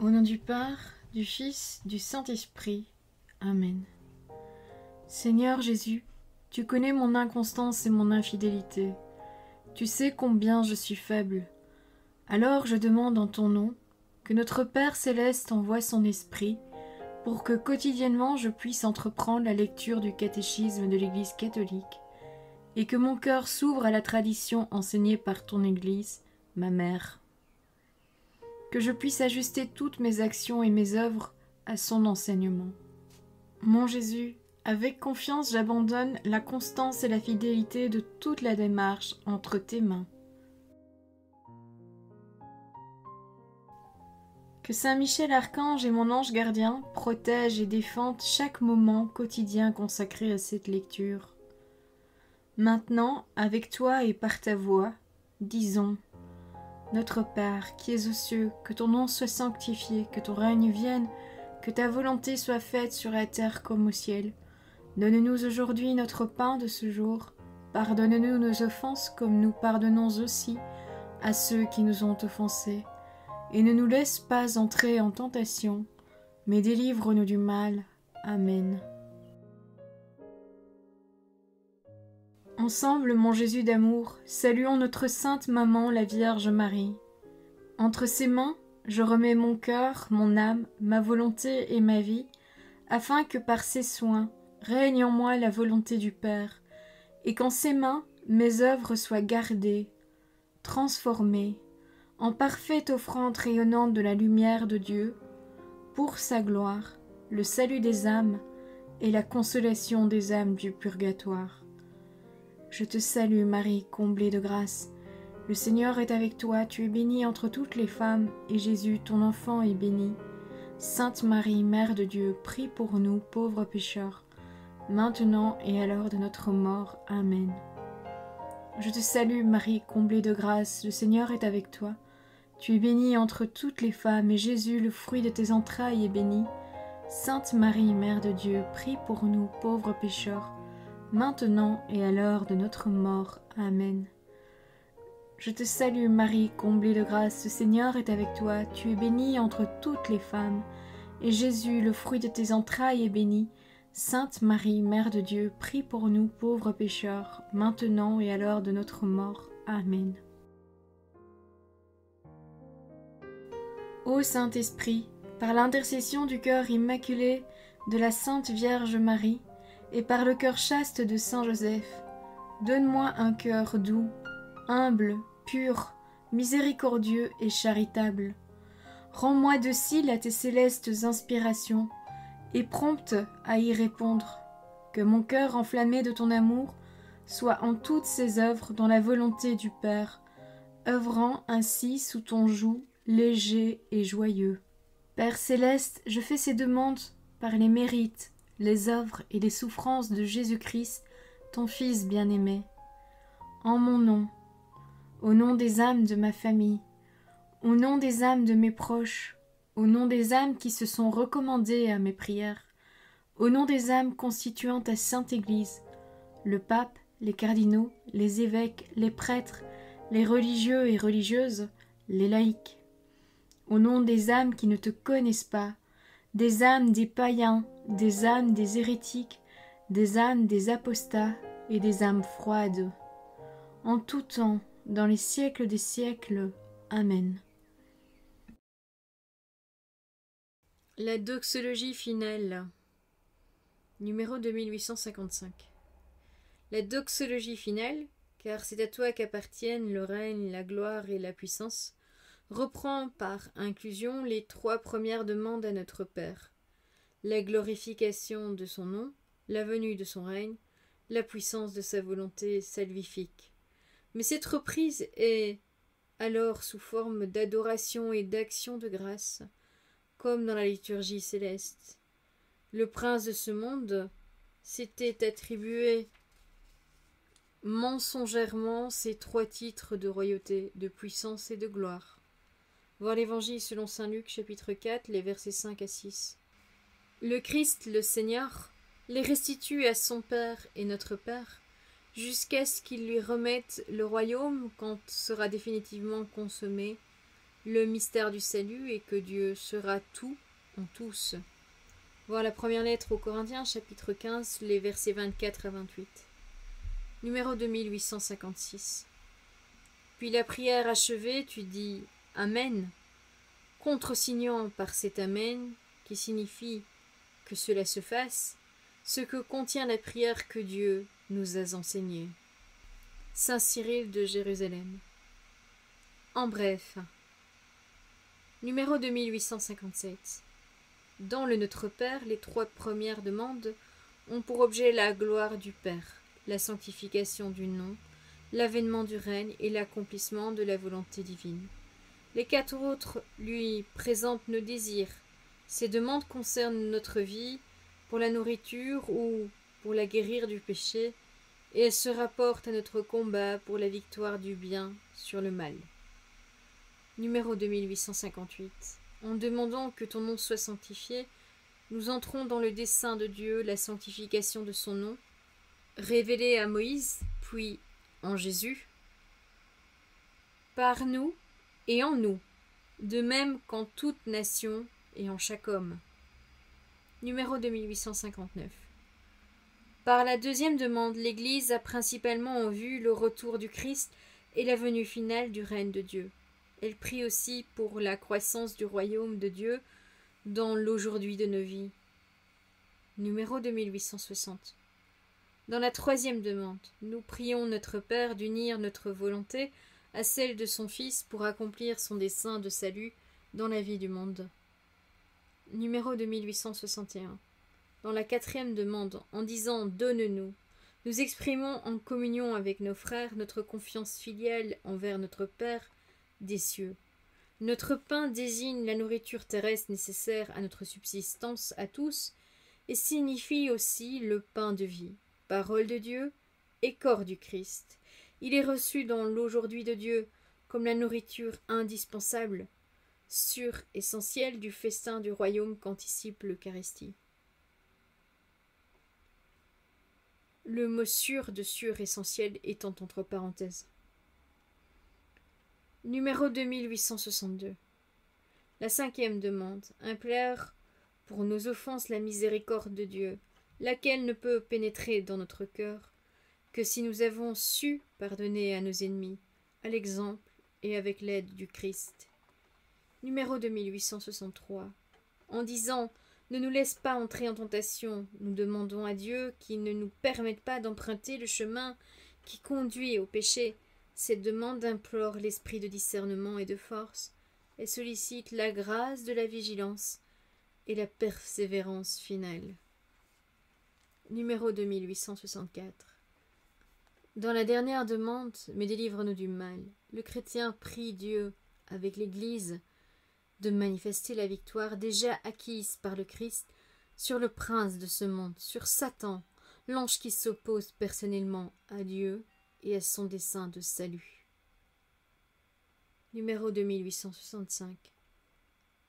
Au nom du Père, du Fils, du Saint-Esprit. Amen. Seigneur Jésus, tu connais mon inconstance et mon infidélité. Tu sais combien je suis faible. Alors je demande en ton nom que notre Père céleste envoie son Esprit pour que quotidiennement je puisse entreprendre la lecture du catéchisme de l'Église catholique et que mon cœur s'ouvre à la tradition enseignée par ton Église, ma mère. Que je puisse ajuster toutes mes actions et mes œuvres à son enseignement. Mon Jésus, avec confiance j'abandonne la constance et la fidélité de toute la démarche entre tes mains. Que Saint Michel Archange et mon ange gardien protègent et défendent chaque moment quotidien consacré à cette lecture. Maintenant, avec toi et par ta voix, disons: Notre Père, qui es aux cieux, que ton nom soit sanctifié, que ton règne vienne, que ta volonté soit faite sur la terre comme au ciel. Donne-nous aujourd'hui notre pain de ce jour. Pardonne-nous nos offenses comme nous pardonnons aussi à ceux qui nous ont offensés. Et ne nous laisse pas entrer en tentation, mais délivre-nous du mal. Amen. Ensemble, mon Jésus d'amour, saluons notre sainte maman, la Vierge Marie. Entre ses mains, je remets mon cœur, mon âme, ma volonté et ma vie, afin que par ses soins règne en moi la volonté du Père, et qu'en ses mains mes œuvres soient gardées, transformées, en parfaite offrande rayonnante de la lumière de Dieu, pour sa gloire, le salut des âmes et la consolation des âmes du purgatoire. Je te salue Marie, comblée de grâce. Le Seigneur est avec toi, tu es bénie entre toutes les femmes, et Jésus, ton enfant, est béni. Sainte Marie, Mère de Dieu, prie pour nous, pauvres pécheurs, maintenant et à l'heure de notre mort. Amen. Je te salue Marie, comblée de grâce, le Seigneur est avec toi. Tu es bénie entre toutes les femmes, et Jésus, le fruit de tes entrailles, est béni. Sainte Marie, Mère de Dieu, prie pour nous, pauvres pécheurs, maintenant et à l'heure de notre mort. Amen. Je te salue Marie, comblée de grâce, le Seigneur est avec toi, tu es bénie entre toutes les femmes, et Jésus, le fruit de tes entrailles, est béni. Sainte Marie, Mère de Dieu, prie pour nous pauvres pécheurs, maintenant et à l'heure de notre mort. Amen. Ô Saint-Esprit, par l'intercession du cœur immaculé de la Sainte Vierge Marie, et par le cœur chaste de Saint Joseph, donne-moi un cœur doux, humble, pur, miséricordieux et charitable. Rends-moi docile à tes célestes inspirations, et prompte à y répondre. Que mon cœur enflammé de ton amour soit en toutes ses œuvres dans la volonté du Père, œuvrant ainsi sous ton joug léger et joyeux. Père céleste, je fais ces demandes par les mérites, les œuvres et les souffrances de Jésus-Christ, ton Fils bien-aimé. En mon nom, au nom des âmes de ma famille, au nom des âmes de mes proches, au nom des âmes qui se sont recommandées à mes prières, au nom des âmes constituant ta Sainte Église, le pape, les cardinaux, les évêques, les prêtres, les religieux et religieuses, les laïcs, au nom des âmes qui ne te connaissent pas, des âmes des païens, des âmes des hérétiques, des âmes des apostats et des âmes froides. En tout temps, dans les siècles des siècles. Amen. La doxologie finale, numéro 2855. La doxologie finale, car c'est à toi qu'appartiennent le règne, la gloire et la puissance, reprend par inclusion les 3 premières demandes à notre Père: la glorification de son nom, la venue de son règne, la puissance de sa volonté salvifique. Mais cette reprise est alors sous forme d'adoration et d'action de grâce, comme dans la liturgie céleste. Le prince de ce monde s'était attribué mensongèrement ces 3 titres de royauté, de puissance et de gloire. Voir l'Évangile selon saint Luc, chapitre 4, les versets 5 à 6. Le Christ, le Seigneur, les restitue à son Père et notre Père, jusqu'à ce qu'il lui remette le royaume quand sera définitivement consommé, le mystère du salut et que Dieu sera tout en tous. Voir la première lettre aux Corinthiens, chapitre 15, les versets 24 à 28. Numéro 2856. Puis la prière achevée, tu dis « Amen », contresignant par cet « Amen » qui signifie que cela se fasse, ce que contient la prière que Dieu nous a enseignée. Saint Cyril de Jérusalem. En bref. Numéro 2857. Dans le Notre Père, les 3 premières demandes ont pour objet la gloire du Père, la sanctification du nom, l'avènement du règne et l'accomplissement de la volonté divine. Les 4 autres lui présentent nos désirs. Ces demandes concernent notre vie pour la nourriture ou pour la guérir du péché, et elles se rapportent à notre combat pour la victoire du bien sur le mal. Numéro 2858. En demandant que ton nom soit sanctifié, nous entrons dans le dessein de Dieu, la sanctification de son nom, révélé à Moïse, puis en Jésus, par nous et en nous, de même qu'en toute nation et en chaque homme. Numéro 2859. Par la deuxième demande, l'Église a principalement en vue le retour du Christ et la venue finale du règne de Dieu. Elle prie aussi pour la croissance du royaume de Dieu dans l'aujourd'hui de nos vies. Numéro 2860. Dans la troisième demande, nous prions notre Père d'unir notre volonté à celle de son Fils pour accomplir son dessein de salut dans la vie du monde. Numéro 2861. Dans la quatrième demande, en disant « Donne-nous », nous exprimons en communion avec nos frères notre confiance filiale envers notre Père des cieux. Notre pain désigne la nourriture terrestre nécessaire à notre subsistance à tous et signifie aussi le pain de vie, parole de Dieu et corps du Christ. Il est reçu dans l'aujourd'hui de Dieu comme la nourriture indispensable, essentielle du festin du royaume qu'anticipe l'Eucharistie. Le mot sûr essentiel étant entre parenthèses. Numéro 2862. La cinquième demande implore pour nos offenses la miséricorde de Dieu, laquelle ne peut pénétrer dans notre cœur que si nous avons su pardonner à nos ennemis, à l'exemple et avec l'aide du Christ. Numéro 2863. En disant « Ne nous laisse pas entrer en tentation », nous demandons à Dieu qu'il ne nous permette pas d'emprunter le chemin qui conduit au péché. Cette demande implore l'esprit de discernement et de force. Elle sollicite la grâce de la vigilance et la persévérance finale. Numéro 2864. Dans la dernière demande, mais délivre-nous du mal, le chrétien prie Dieu, avec l'Église, de manifester la victoire déjà acquise par le Christ sur le prince de ce monde, sur Satan, l'ange qui s'oppose personnellement à Dieu et à son dessein de salut. Numéro 2865.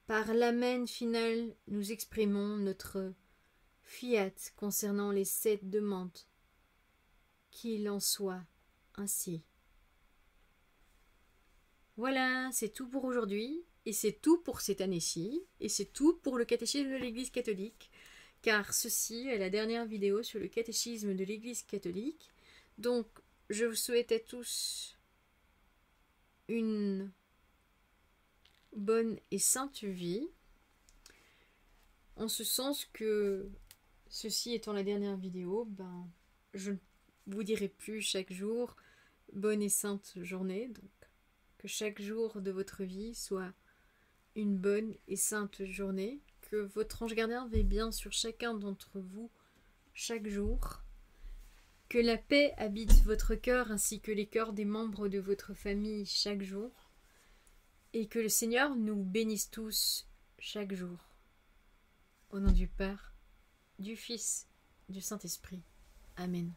Par l'Amen final, nous exprimons notre fiat concernant les 7 demandes. Qu'il en soit ainsi. Voilà, c'est tout pour aujourd'hui, et c'est tout pour cette année-ci, et c'est tout pour le catéchisme de l'Église catholique, car ceci est la dernière vidéo sur le catéchisme de l'Église catholique. Donc, je vous souhaite à tous une bonne et sainte vie, en ce sens que, ceci étant la dernière vidéo, je ne vous dirai plus chaque jour bonne et sainte journée, donc que chaque jour de votre vie soit une bonne et sainte journée, que votre ange gardien veille bien sur chacun d'entre vous chaque jour, que la paix habite votre cœur ainsi que les cœurs des membres de votre famille chaque jour, et que le Seigneur nous bénisse tous chaque jour. Au nom du Père, du Fils, du Saint-Esprit. Amen.